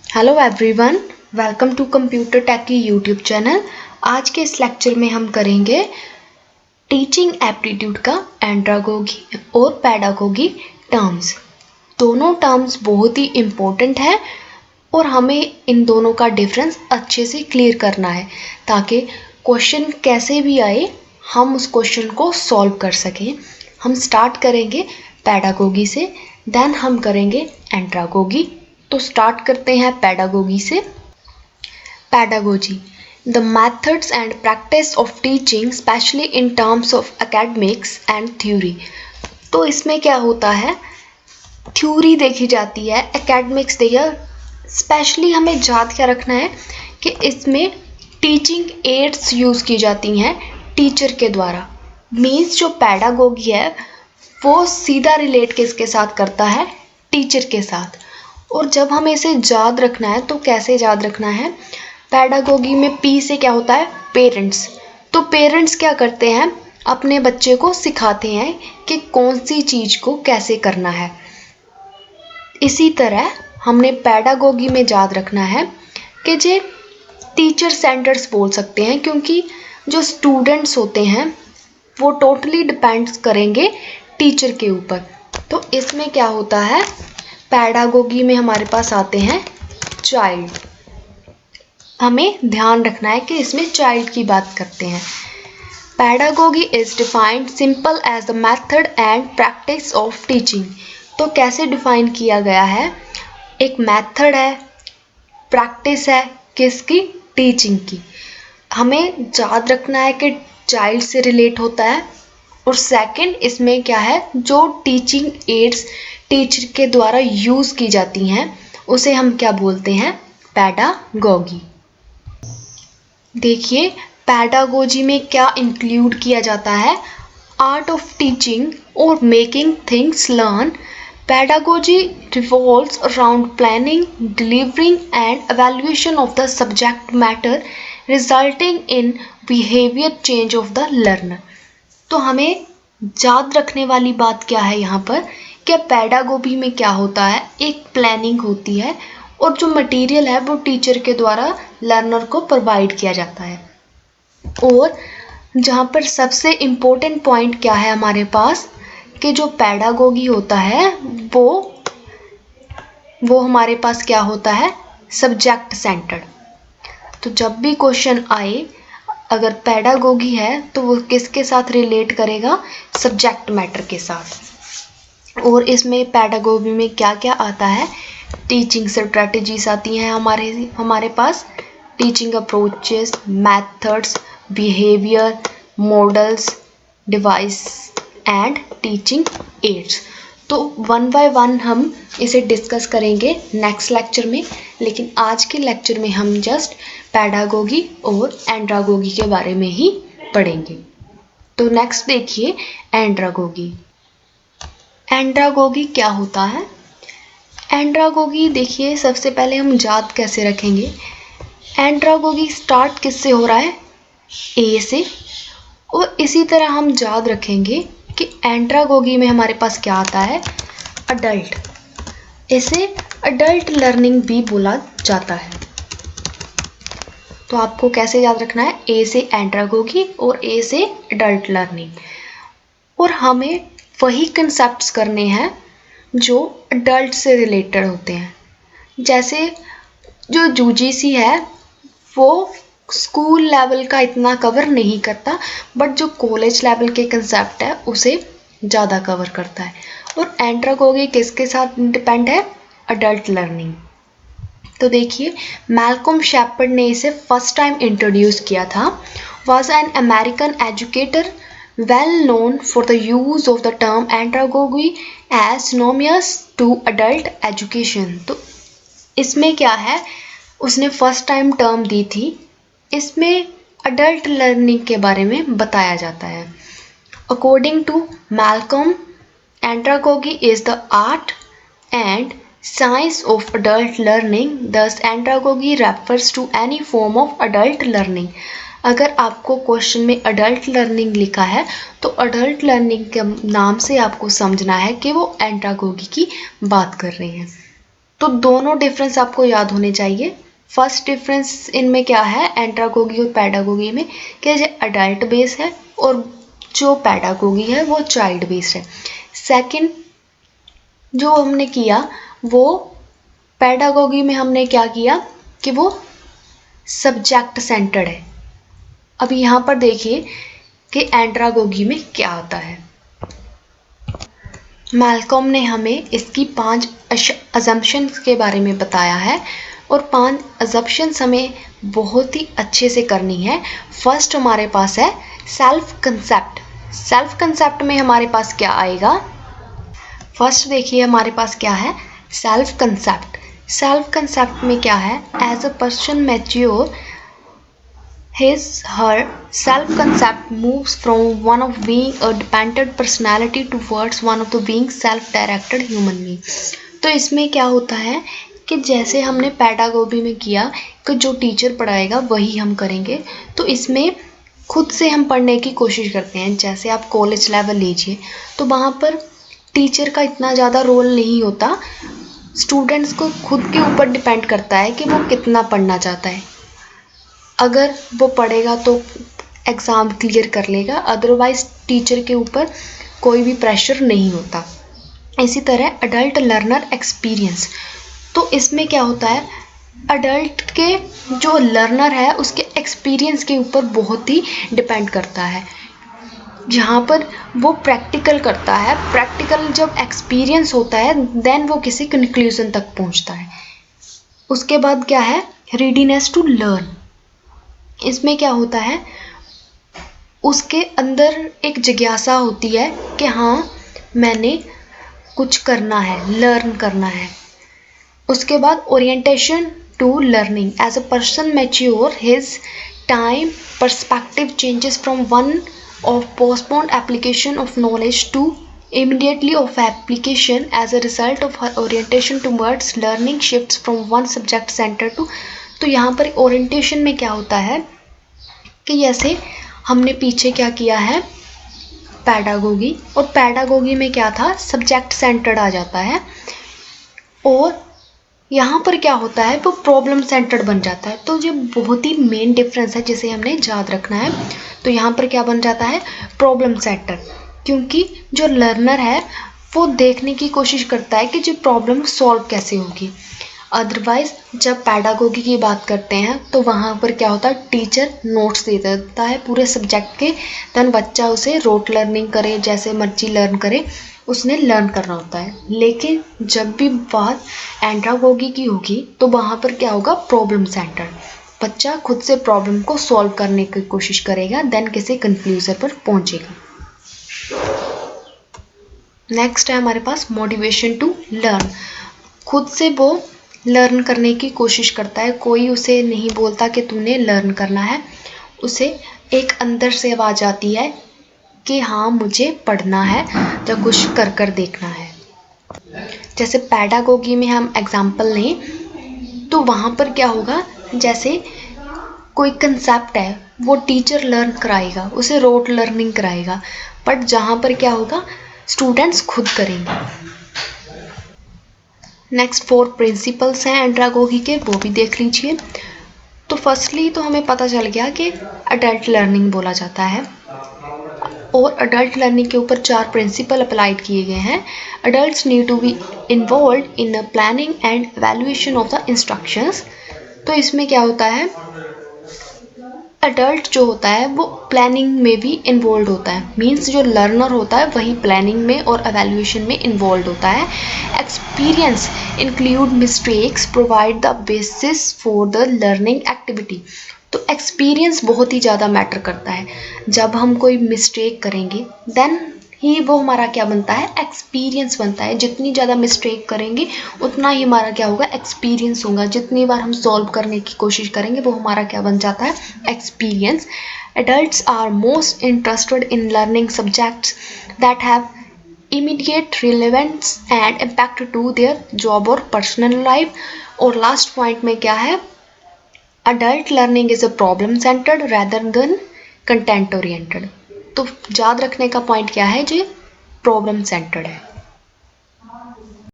Hello everyone, welcome to computer tech की YouTube channel. आज के इस लेक्चर में हम करेंगे टीचिंग एप्टीट्यूड का एंड्रागोगी और पैडागोगी टर्म्स। दोनों टर्म्स बहुत ही इम्पोर्टेंट है और हमें इन दोनों का डिफरेंस अच्छे से क्लियर करना है ताकि क्वेश्चन कैसे भी आए हम उस क्वेश्चन को सॉल्व कर सकें। हम स्टार्ट करेंगे पैडागोगी से, देन हम करेंगे एंड्रागोगी। तो स्टार्ट करते हैं पैडागोगी से। Pedagogy, the methods and practice of teaching specially in terms of academics and theory. तो इसमें क्या होता है, थ्योरी देखी जाती है, एकेडमिक्स देखिए। स्पेशली हमें याद क्या रखना है कि इसमें टीचिंग एड्स यूज़ की जाती हैं टीचर के द्वारा। मीन्स जो पैडागोगी है वो सीधा रिलेट किसके साथ करता है, टीचर के साथ। और जब हमें इसे याद रखना है तो कैसे याद रखना है, पैडागोगी में पी से क्या होता है, पेरेंट्स। तो पेरेंट्स क्या करते हैं, अपने बच्चे को सिखाते हैं कि कौन सी चीज़ को कैसे करना है। इसी तरह हमने पैडागोगी में याद रखना है कि जे टीचर सेंटर्स बोल सकते हैं, क्योंकि जो स्टूडेंट्स होते हैं वो टोटली डिपेंड्स करेंगे टीचर के ऊपर। तो इसमें क्या होता है, पैडागोगी में हमारे पास आते हैं चाइल्ड। हमें ध्यान रखना है कि इसमें चाइल्ड की बात करते हैं। Pedagogy is defined simple as the method and practice of teaching. तो कैसे डिफाइन किया गया है, एक मेथड है, प्रैक्टिस है किसकी, टीचिंग की। हमें याद रखना है कि चाइल्ड से रिलेट होता है। और सेकंड इसमें क्या है, जो टीचिंग एड्स टीचर के द्वारा यूज़ की जाती हैं उसे हम क्या बोलते हैं, पैडागोगी। देखिए पैडागोजी में क्या इंक्लूड किया जाता है, आर्ट ऑफ टीचिंग और making things learn. Pedagogy revolves around planning, delivering and evaluation of the subject matter resulting in behavior change of the learner। तो हमें याद रखने वाली बात क्या है यहाँ पर, कि पैडागोगी में क्या होता है, एक प्लानिंग होती है और जो मटेरियल है वो टीचर के द्वारा लर्नर को प्रोवाइड किया जाता है। और जहाँ पर सबसे इम्पोर्टेंट पॉइंट क्या है हमारे पास, कि जो पैडागोगी होता है वो हमारे पास क्या होता है, सब्जेक्ट सेंटर्ड। तो जब भी क्वेश्चन आए अगर पैडागोगी है तो वो किसके साथ रिलेट करेगा, सब्जेक्ट मैटर के साथ। और इसमें पैडागोगी में क्या क्या आता है, टीचिंग स्ट्रेटजीज आती हैं हमारे पास, teaching approaches, methods, behaviour, models, device and teaching aids. तो वन बाय वन हम इसे डिस्कस करेंगे नेक्स्ट लेक्चर में, लेकिन आज के लेक्चर में हम जस्ट पैडागोगी और एंड्रागोगी के बारे में ही पढ़ेंगे। तो नेक्स्ट देखिए एंड्रागोगी। एंड्रागोगी क्या होता है, एंड्रागोगी देखिए सबसे पहले हम याद कैसे रखेंगे, एंड्रागोगी स्टार्ट किससे हो रहा है, ए से। और इसी तरह हम याद रखेंगे कि एंड्रागोगी में हमारे पास क्या आता है, अडल्ट। इसे अडल्ट लर्निंग भी बोला जाता है। तो आपको कैसे याद रखना है, ए से एंड्रागोगी और ए से अडल्ट लर्निंग। और हमें वही कंसेप्ट्स करने हैं जो अडल्ट से रिलेटेड होते हैं। जैसे जो यूजीसी है वो स्कूल लेवल का इतना कवर नहीं करता, बट जो कॉलेज लेवल के कंसेप्ट है उसे ज़्यादा कवर करता है। और एंड्रागोगी किसके साथ डिपेंड है, अडल्ट लर्निंग। तो देखिए मैल्कम शेपर्ड ने इसे फर्स्ट टाइम इंट्रोड्यूस किया था, was an American educator well known for the use of the term andragogy as synonymous to adult education. तो इसमें क्या है, उसने फर्स्ट टाइम टर्म दी थी, इसमें अडल्ट लर्निंग के बारे में बताया जाता है। According to Malcolm, andragogy is the art and science of adult learning, thus andragogy refers to any form of adult learning। अगर आपको क्वेश्चन में अडल्ट लर्निंग लिखा है तो अडल्ट लर्निंग के नाम से आपको समझना है कि वो एंड्रागोगी की बात कर रहे हैं। तो दोनों डिफरेंस आपको याद होने चाहिए। फर्स्ट डिफरेंस इनमें क्या है एंड्रागोगी और पैडागोगी में, कि जो अडल्ट बेस है और जो पैडागोगी है वो चाइल्ड बेस्ड है। सेकंड जो हमने किया वो पैडागोगी में हमने क्या किया कि वो सब्जेक्ट सेंटर्ड है। अब यहाँ पर देखिए कि एंड्रागोगी में क्या आता है। मैल्कॉम ने हमें इसकी 5 अजम्पशंस के बारे में बताया है और 5 अजम्पशंस हमें बहुत ही अच्छे से करनी है। फर्स्ट हमारे पास है सेल्फ कंसेप्ट। सेल्फ कंसेप्ट में हमारे पास क्या आएगा, फर्स्ट देखिए हमारे पास क्या है सेल्फ कंसेप्ट। सेल्फ कंसेप्ट में क्या है, as a person mature his her self concept moves from one of being a dependent personality towards one of the being self directed human being। तो इसमें क्या होता है कि जैसे हमने पैडागोगी में किया कि जो टीचर पढ़ाएगा वही हम करेंगे, तो इसमें खुद से हम पढ़ने की कोशिश करते हैं। जैसे आप कॉलेज लेवल लीजिए तो वहाँ पर टीचर का इतना ज़्यादा रोल नहीं होता, स्टूडेंट्स को खुद के ऊपर डिपेंड करता है कि वो कितना पढ़ना चाहता है। अगर वो पढ़ेगा तो एग्ज़ाम क्लियर कर लेगा, अदरवाइज टीचर के ऊपर कोई भी प्रेशर नहीं होता। इसी तरह अडल्ट लर्नर एक्सपीरियंस, तो इसमें क्या होता है अडल्ट के जो लर्नर है उसके एक्सपीरियंस के ऊपर बहुत ही डिपेंड करता है, जहाँ पर वो प्रैक्टिकल करता है। प्रैक्टिकल जब एक्सपीरियंस होता है देन वो किसी कंक्लूजन तक पहुँचता है। उसके बाद क्या है रेडीनेस टू लर्न। इसमें क्या होता है उसके अंदर एक जिज्ञासा होती है कि हाँ मैंने कुछ करना है, लर्न करना है। उसके बाद orientation to learning, as a person mature his time perspective changes from one of postponed application of knowledge to immediately of application as a result of her orientation towards learning shifts from one subject center to। तो यहाँ पर orientation में क्या होता है कि जैसे हमने पीछे क्या किया है पैडागोगी, और पैडागोगी में क्या था सब्जेक्ट सेंटर्ड आ जाता है, और यहाँ पर क्या होता है वो प्रॉब्लम सेंटर्ड बन जाता है। तो ये बहुत ही मेन डिफरेंस है जिसे हमने याद रखना है। तो यहाँ पर क्या बन जाता है प्रॉब्लम सेंटर्ड, क्योंकि जो लर्नर है वो देखने की कोशिश करता है कि जो प्रॉब्लम सॉल्व कैसे होगी। अदरवाइज जब पैडागोगी की बात करते हैं तो वहाँ पर क्या होता है टीचर नोट्स दे देता है पूरे सब्जेक्ट के, देन बच्चा उसे रोट लर्निंग करे जैसे मर्जी लर्न करे, उसने लर्न करना होता है। लेकिन जब भी बात एंड्रागोगी की होगी तो वहाँ पर क्या होगा प्रॉब्लम सेंटर, बच्चा खुद से प्रॉब्लम को सॉल्व करने की कोशिश करेगा, देन किसी कंक्लूजन पर पहुँचेगा। नेक्स्ट है हमारे पास मोटिवेशन टू लर्न। खुद से वो लर्न करने की कोशिश करता है, कोई उसे नहीं बोलता कि तूने लर्न करना है, उसे एक अंदर से आवाज़ आती है कि हाँ मुझे पढ़ना है या कुछ कर कर देखना है। जैसे पैडागोगी में हम एग्जाम्पल लें तो वहाँ पर क्या होगा जैसे कोई कंसेप्ट है वो टीचर लर्न कराएगा, उसे रोट लर्निंग कराएगा, बट जहाँ पर क्या होगा स्टूडेंट्स खुद करेंगे। नेक्स्ट 4 प्रिंसिपल्स हैं एंड्रागोगी के, वो भी देख लीजिए। तो फर्स्टली तो हमें पता चल गया कि अडल्ट लर्निंग बोला जाता है, और अडल्ट लर्निंग के ऊपर 4 प्रिंसिपल अप्लाइड किए गए हैं। Adults need to be involve in planning and evaluation of the instructions. तो इसमें क्या होता है अडल्ट जो होता है वो प्लानिंग में भी इन्वॉल्व होता है, मीन्स जो लर्नर होता है वही प्लानिंग में और एवेल्यूएशन में इन्वॉल्व होता है। Experience include mistakes provide the basis for the learning activity. तो एक्सपीरियंस बहुत ही ज़्यादा मैटर करता है। जब हम कोई मिस्टेक करेंगे देन ही वो हमारा क्या बनता है एक्सपीरियंस बनता है। जितनी ज़्यादा मिस्टेक करेंगे उतना ही हमारा क्या होगा एक्सपीरियंस होगा। जितनी बार हम सॉल्व करने की कोशिश करेंगे वो हमारा क्या बन जाता है experience. Adults are most interested in learning subjects that have immediate relevance and impact to their job और personal life। और लास्ट पॉइंट में क्या है adult learning is a problem centered rather than content oriented। तो याद रखने का point क्या है जो प्रॉब्लम सेंटर्ड है।